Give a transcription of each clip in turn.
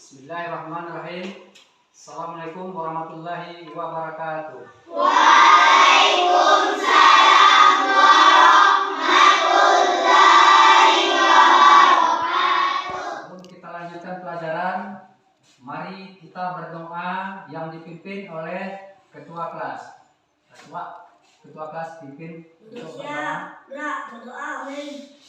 Bismillahirrahmanirrahim. Assalamualaikum warahmatullahi wabarakatuh. Waalaikumsalam warahmatullahi wabarakatuh. Sebelum kita lanjutkan pelajaran, mari kita berdoa yang dipimpin oleh ketua kelas. Ketua kelas pimpin untuk berdoa. Berdoa, amin.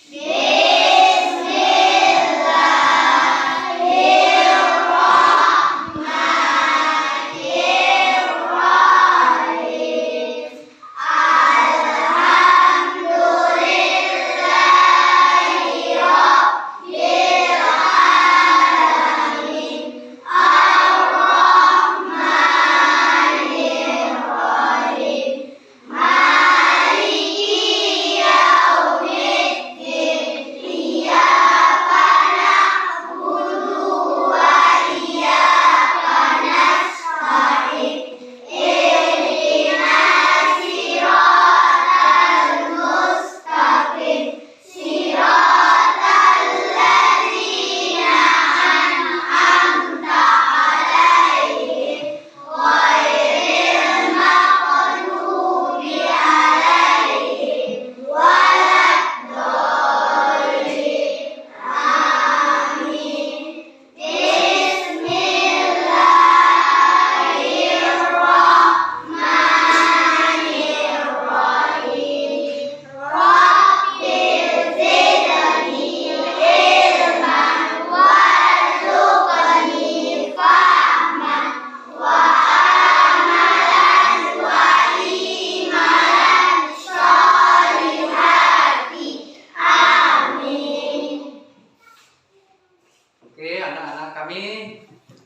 Oke, anak-anak kami,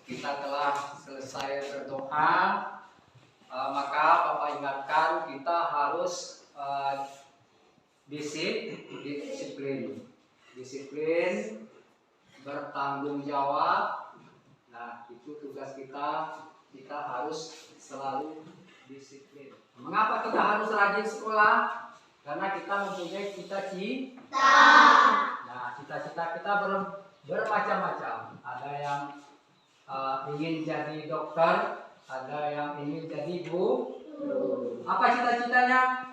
kita telah selesai berdoa. Maka Bapak ingatkan kita harus disiplin, bertanggung jawab. Nah, itu tugas kita harus selalu disiplin. Mengapa kita harus rajin sekolah? Karena kita mempunyai cita-cita. Nah, cita-cita kita bermacam-macam. Ada yang ingin jadi dokter, ada yang ingin jadi guru. Apa cita-citanya?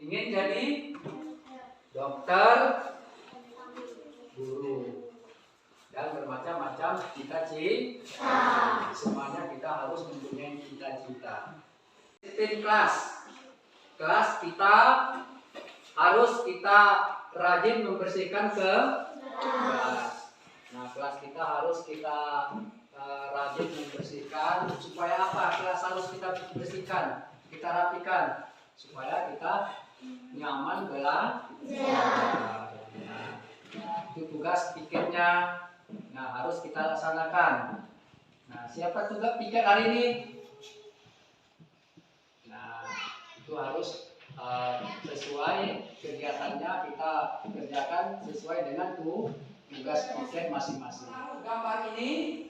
Ingin jadi dokter, guru, dan bermacam-macam cita-cita. Semuanya kita harus mempunyai cita-cita. Disiplin kelas kita harus rajin membersihkan kelas. Nah, kelas kita harus rajin membersihkan. Supaya apa? Kelas harus kita bersihkan, kita rapikan, supaya kita nyaman belajar. Nah, itu tugas pikirnya. Nah, harus kita laksanakan. Nah, siapa tugas pikir hari ini? Nah, itu harus sesuai kegiatannya kita kerjakan sesuai dengan tugas pikir masing-masing. Gambar ini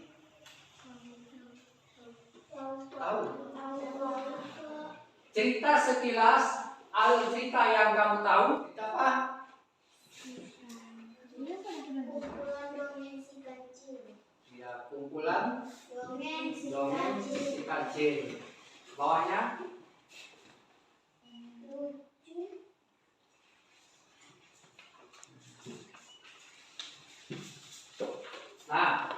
tahu? Cerita sekilas, alur cerita yang kamu tahu, cerita apa? Ya, kumpulan dongeng si kancil. Bawahnya nah,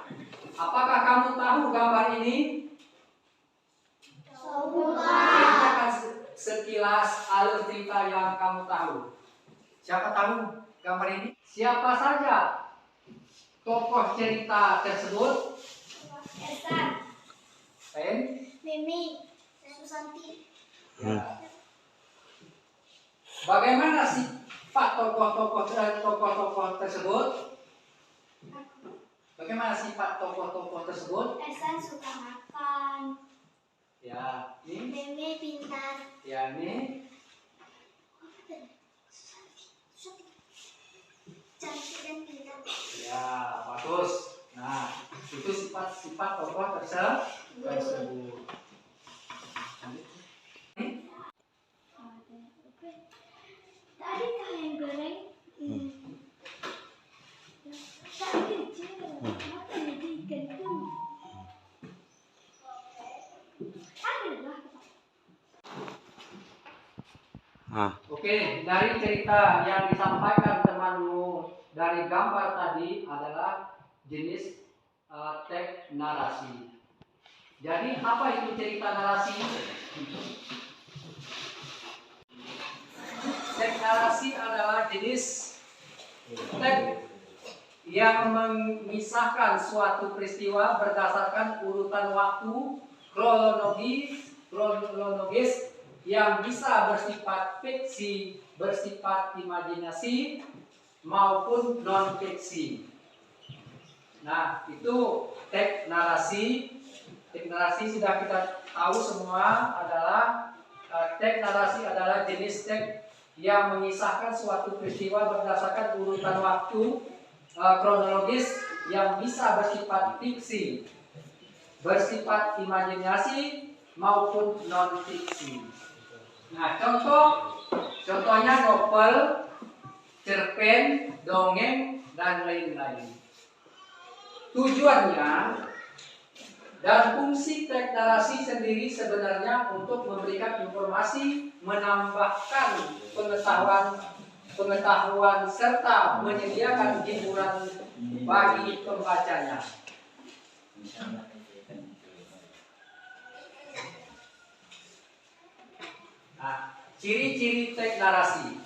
apakah kamu tahu gambar ini? Ceritakan sekilas alur cerita yang kamu tahu. Siapa tahu gambar ini? Siapa saja tokoh cerita tersebut? Esan, Mimi, Susanti. Ya. Bagaimana sifat tokoh-tokoh tersebut? Bagaimana sifat tokoh-tokoh tersebut? Esan suka makan. Ya, ini. Mimi pintar. Ya, ini. Cantik dan pintar. Ya, bagus. Nah, itu sifat-sifat tokoh tersebut. Tadi kalian goreng. Tadi kecil. Oke, dari cerita yang disampaikan temanmu dari gambar tadi adalah jenis teks narasi. Jadi apa itu cerita narasi? Teks narasi adalah jenis teks yang mengisahkan suatu peristiwa berdasarkan urutan waktu kronologis yang bisa bersifat fiksi, bersifat imajinasi maupun non fiksi. Nah, itu teks narasi. Teks narasi sudah kita tahu semua adalah teks narasi adalah jenis teks yang mengisahkan suatu peristiwa berdasarkan urutan waktu kronologis yang bisa bersifat fiksi, bersifat imajinasi maupun non fiksi. Nah, contohnya novel, cerpen, dongeng, dan lain-lain. Tujuannya dan fungsi teks narasi sendiri sebenarnya untuk memberikan informasi, menambahkan pengetahuan serta menyediakan hiburan bagi pembacanya. Nah, ciri-ciri teks narasi.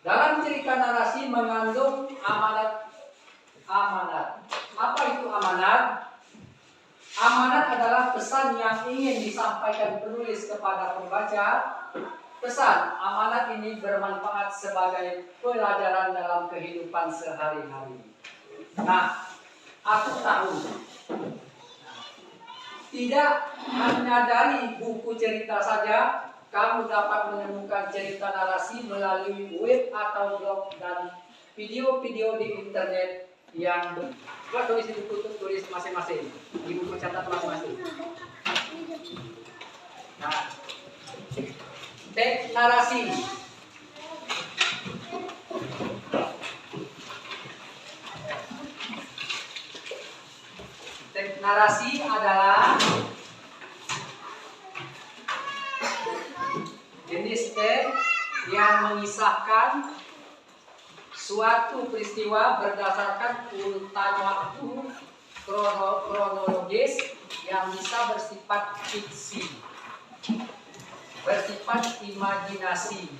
Dalam cerita narasi mengandung amanat. Apa itu amanat? Amanat adalah pesan yang ingin disampaikan penulis kepada pembaca. Pesan amanat ini bermanfaat sebagai pelajaran dalam kehidupan sehari-hari. Nah, aku tahu tidak hanya dari buku cerita saja kamu dapat menemukan cerita narasi melalui web atau blog dan video-video di internet yang tulis di buku, tulis masing-masing di buku catat masing-masing. Nah, teks narasi. Teks narasi adalah jenis teks yang mengisahkan suatu peristiwa berdasarkan urutan waktu kronologis yang bisa bersifat fiksi, bersifat imajinasi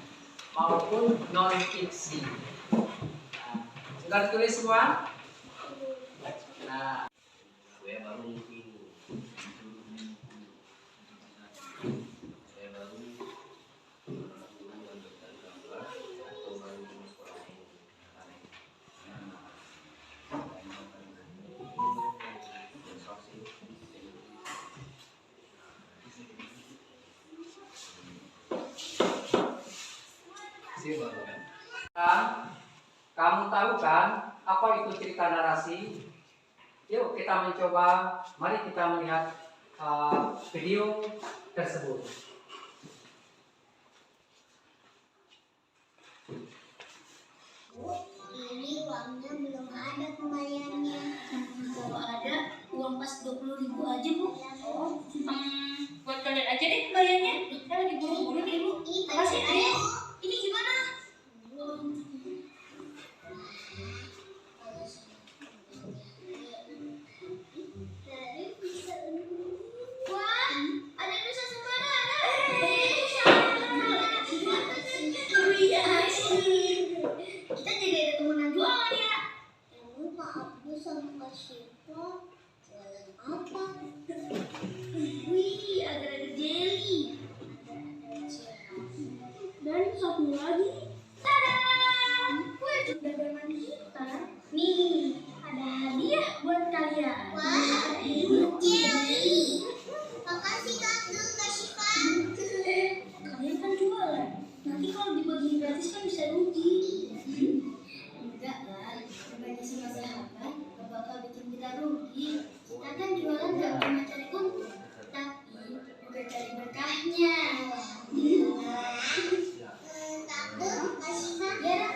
maupun non fiksi. Nah, sudah ditulis semua? Nah, kamu tahu kan apa itu cerita narasi? Yuk kita mencoba, mari kita melihat video tersebut. Ini uangnya belum ada kembaliannya. Kalau ada uang pas 20.000 aja, Bu. Buat kalian aja deh kembaliannya. Kita lagi buru-buru nih, Bu. Makasih, Ayo. Ini gimana? Wah, ada Nusa Sembara. Iya, kita jadi ada temenan jualan ya. Emang Kak Abdul sama Kak Syifa jualan apa? Wih, ada jelly. Dan satu lagi, tada! Kue dagangan kita. Nih, ada hadiah buat kalian. Wah, jelly. Makasih Kak Abdul, Kak Syifa. Kalian kan jualan. Nanti kalau dibagiin gratis kan bisa rugi. Enggak lah, berbagi sama sahabat gak bakal bikin kita rugi. Kita kan jualan gak cuma cari untung, tapi juga cari berkahnya. Takut, kasih ya.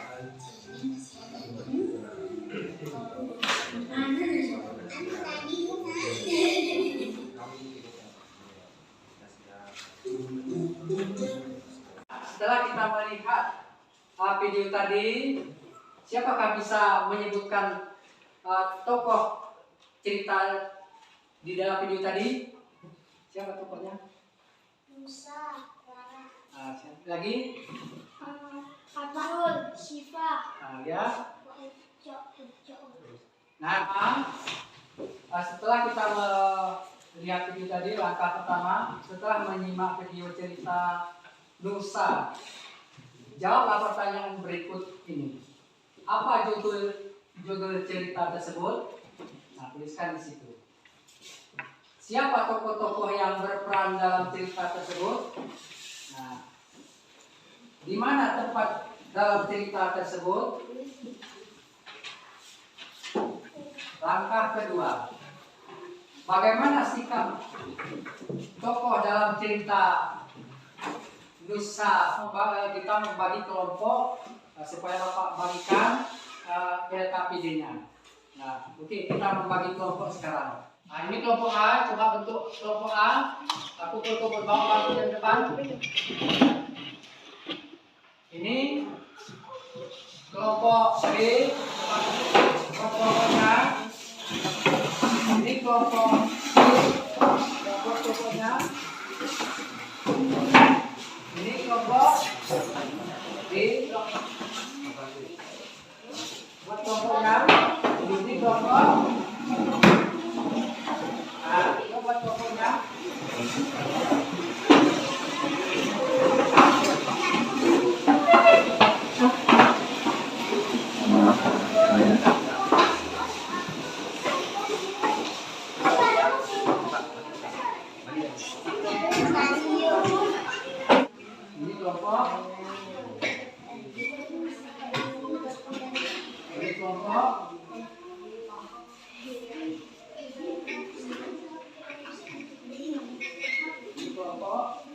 setelah kita melihat video tadi, siapakah bisa menyebutkan tokoh cerita di dalam video tadi? Siapa tokohnya? Musa, Clara, Lagi? Fatul, Syifa, Ya. Ujo. Nah, setelah kita melihat video tadi, langkah pertama setelah menyimak video cerita Nusa, jawablah pertanyaan berikut ini. Apa judul cerita tersebut? Nah, tuliskan di situ. Siapa tokoh-tokoh yang berperan dalam cerita tersebut? Nah, di mana tempat dalam cerita tersebut? Langkah kedua, bagaimana sikap tokoh dalam cerita Nusa? Kita membagi kelompok supaya Bapak bagikan LKPD-nya. Nah, oke, kita membagi kelompok sekarang. Nah, ini kelompok A, coba bentuk kelompok A. Aku pukul bawah yang depan. Ini kelompok B, kelompoknya. Ini kelompok C, kelompoknya. Ini kelompok D, buat kelompoknya. Ini kelompok. Nah, itu buat kelompoknya. Ini kelompok. Ini kelompok. Ini kelompok.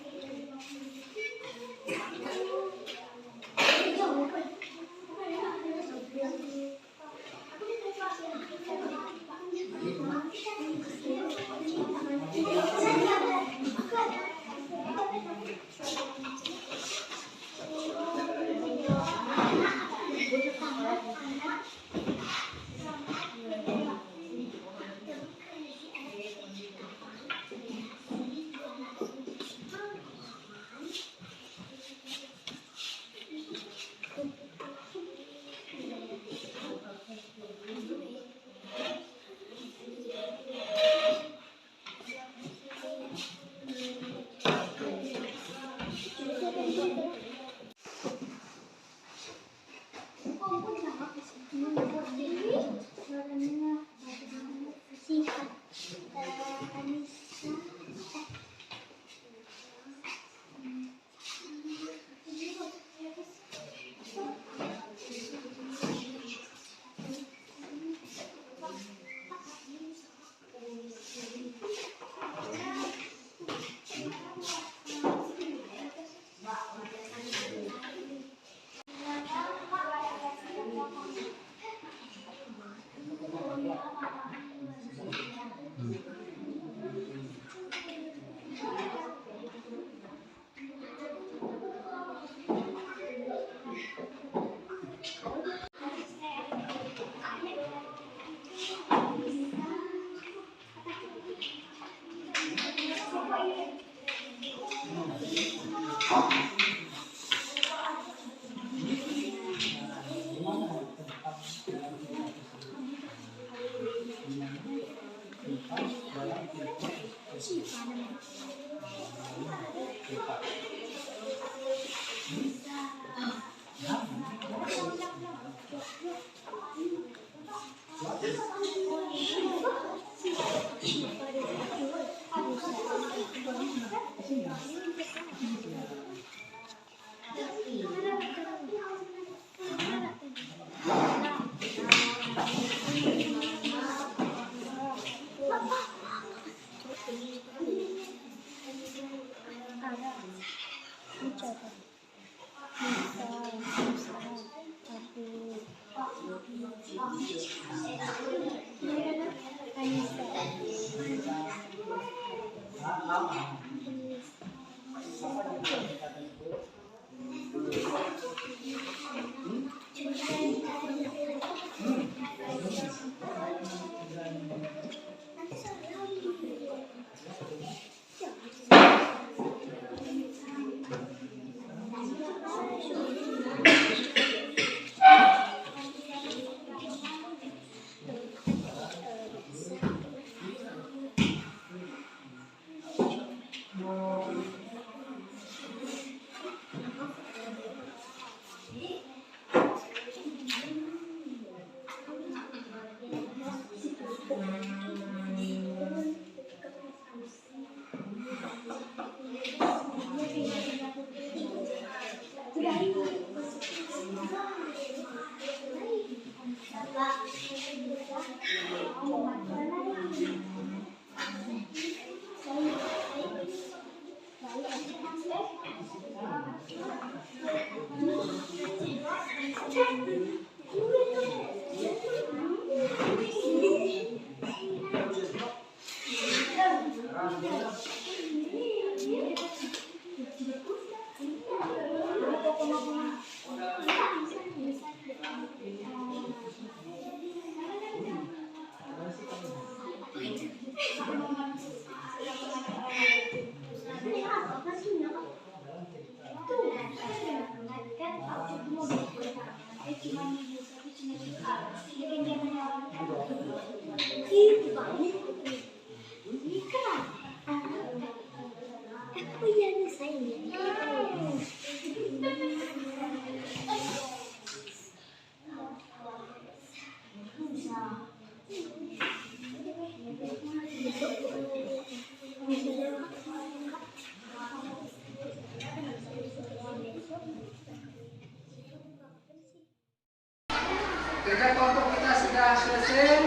Kerja kelompok kita sudah selesai.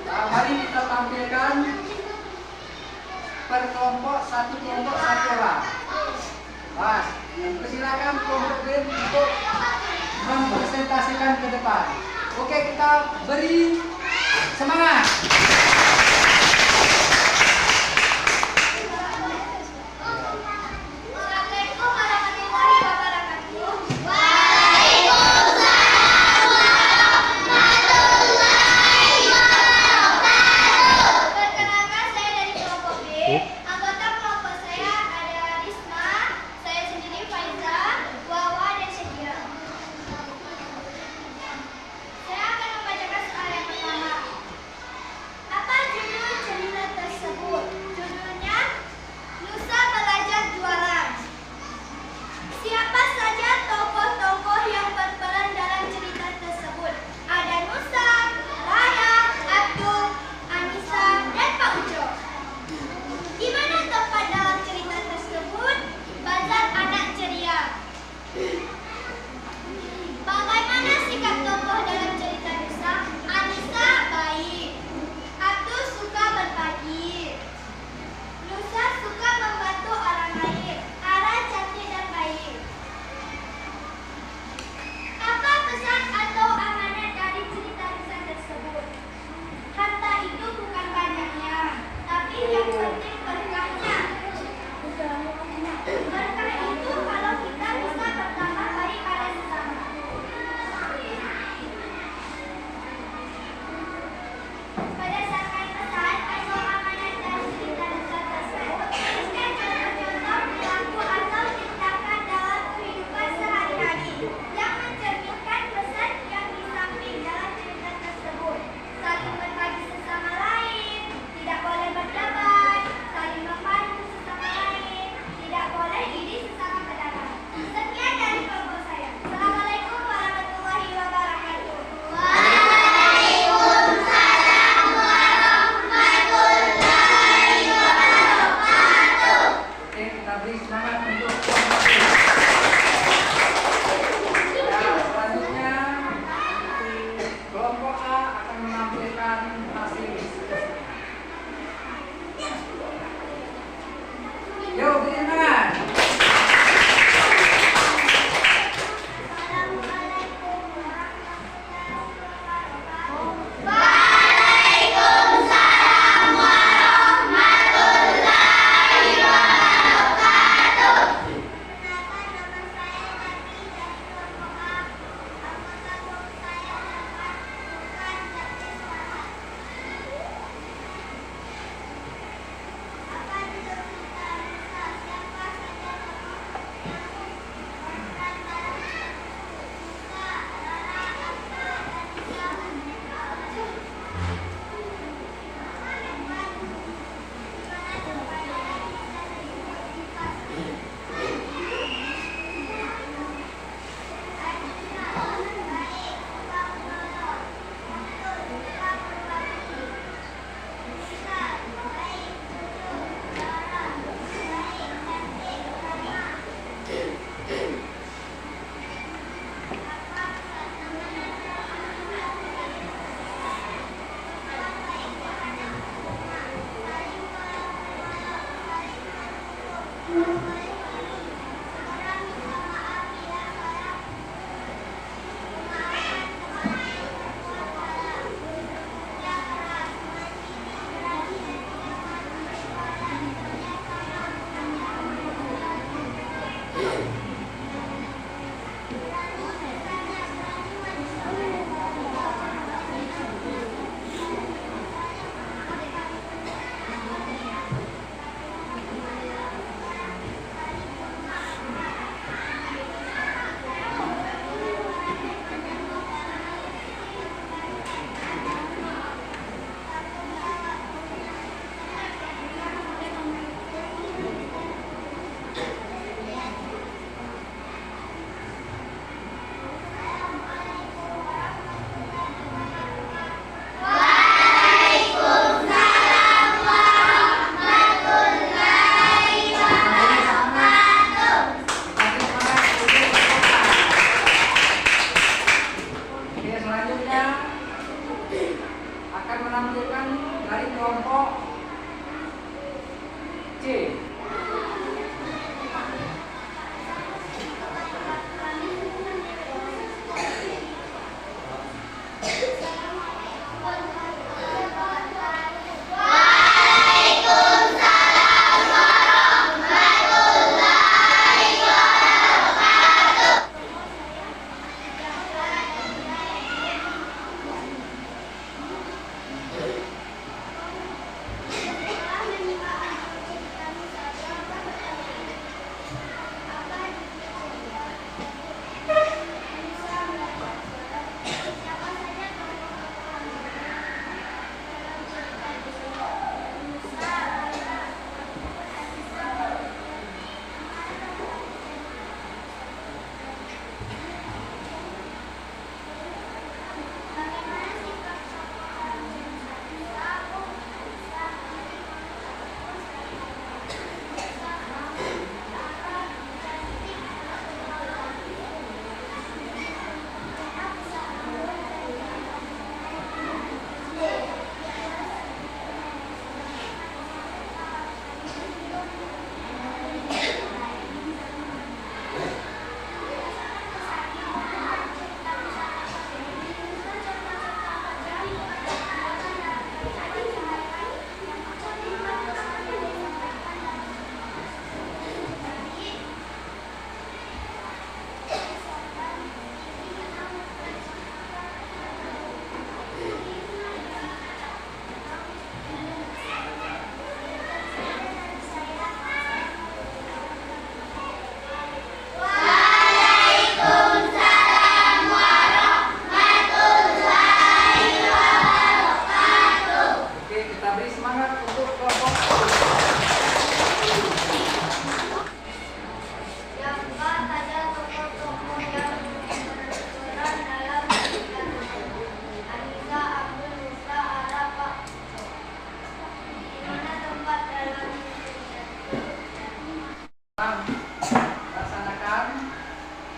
Mari kita tampilkan per kelompok satu orang. Mas, persilakan kelompok B untuk mempresentasikan ke depan. Oke, kita beri semangat. Assalamualaikum warahmatullahi wabarakatuh. Perkenalkan, saya dari kelompok B. Anggota kelompok saya ada Risma, saya sendiri Faiza, Wawa, dan Syedira. Saya akan membacakan soal yang pertama. Apa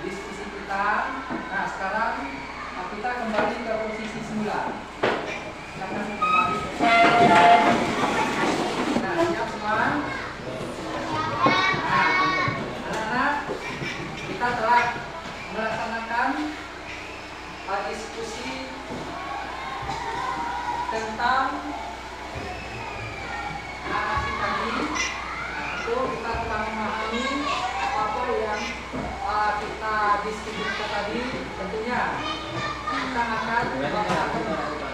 diskusi kita. Nah, sekarang kita kembali ke posisi semula. Silakan kembali. Nah, siap semua? Nah, anak-anak, kita telah melaksanakan diskusi tentang narasi tadi. Itu kita telah memahami apa yang kita diskusikan tadi. Tentunya kita akan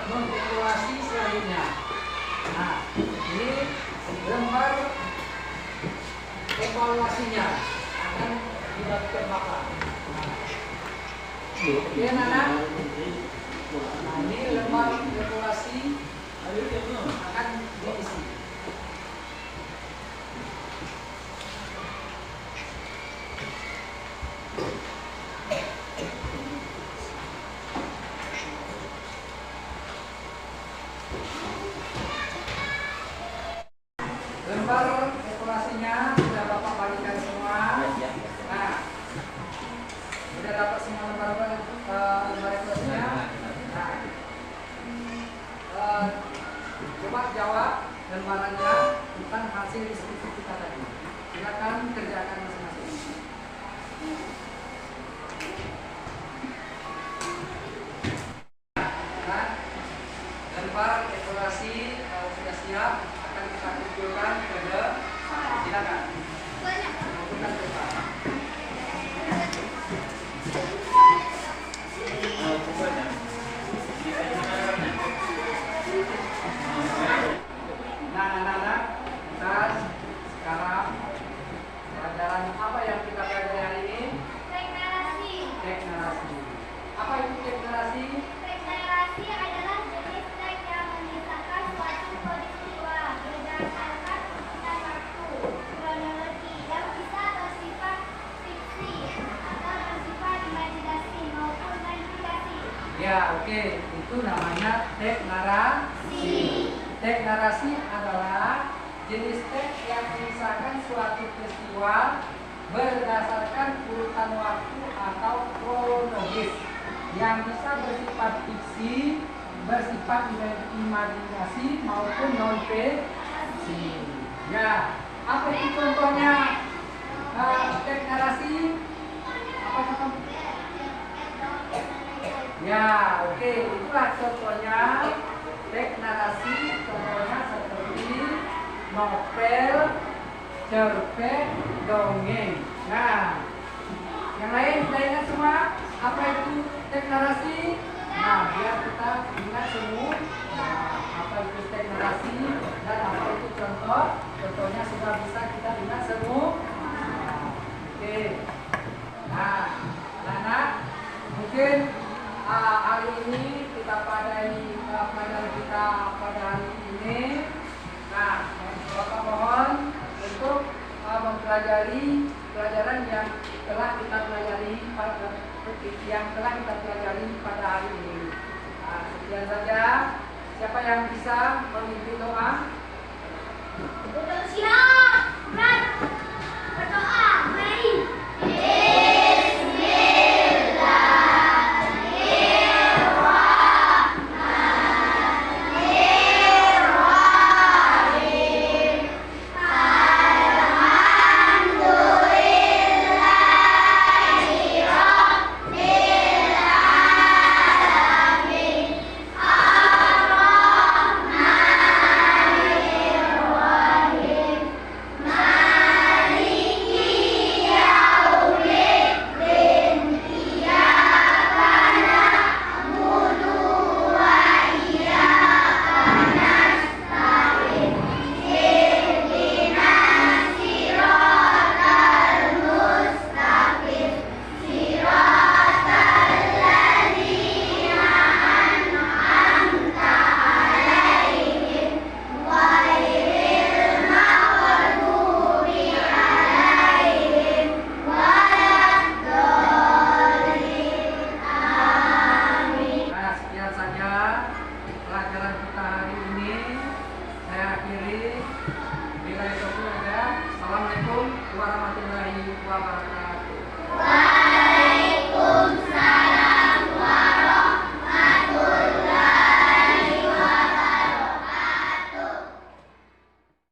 mengevaluasi selanjutnya. Nah, ini lembar evaluasinya akan dilakukan Bapak. Oke, anak-anak. Nah, ini lembar evaluasi akan diisi. Lembar evaluasinya sudah Bapak bagikan semua. Nah, sudah dapat semua lembar evaluasinya. Nah, coba jawab lembarannya tentang hasil diskusi kita tadi. Silakan kerjakan masing-masing. Nah, lembar evaluasi sudah siap, akan kita kumpulkan ke silakan. Kumpulkan ke depan. Nah, anak-anak, kita sekarang pelajaran apa yang kita pelajari hari ini? Teks narasi. Teks narasi. Apa itu teks narasi? Teks narasi adalah jenis teks yang mengisahkan suatu peristiwa berdasarkan urutan waktu, kronologi yang bisa bersifat fiksi atau bersifat imajinasi maupun manipulasi. Ya, oke. Itu namanya teks narasi. Teks narasi adalah jenis teks yang mengisahkan suatu peristiwa berdasarkan urutan waktu atau kronologis yang bisa bersifat fiksi, bersifat imajinasi maupun non fiksi. Ya, apa itu contohnya teks narasi? Apa contoh? Ya, oke, itulah contohnya teks narasi. Contohnya seperti novel, cerpen, dongeng. Nah, yang lain sudah ingat semua apa itu teks narasi? Nah, biar kita ingat semua apa itu teks narasi dan apa itu contoh. Contohnya sudah bisa kita ingat semua. Oke. Nah, anak-anak, mungkin hari ini kita pelajaran kita pada hari ini. Nah, Bapak mohon untuk mempelajari pelajaran yang telah kita pelajari pada hari ini. Nah, sekian saja. Siapa yang bisa memimpin doa? Siap, berdoa, mari. Assalamualaikum warahmatullahi wabarakatuh.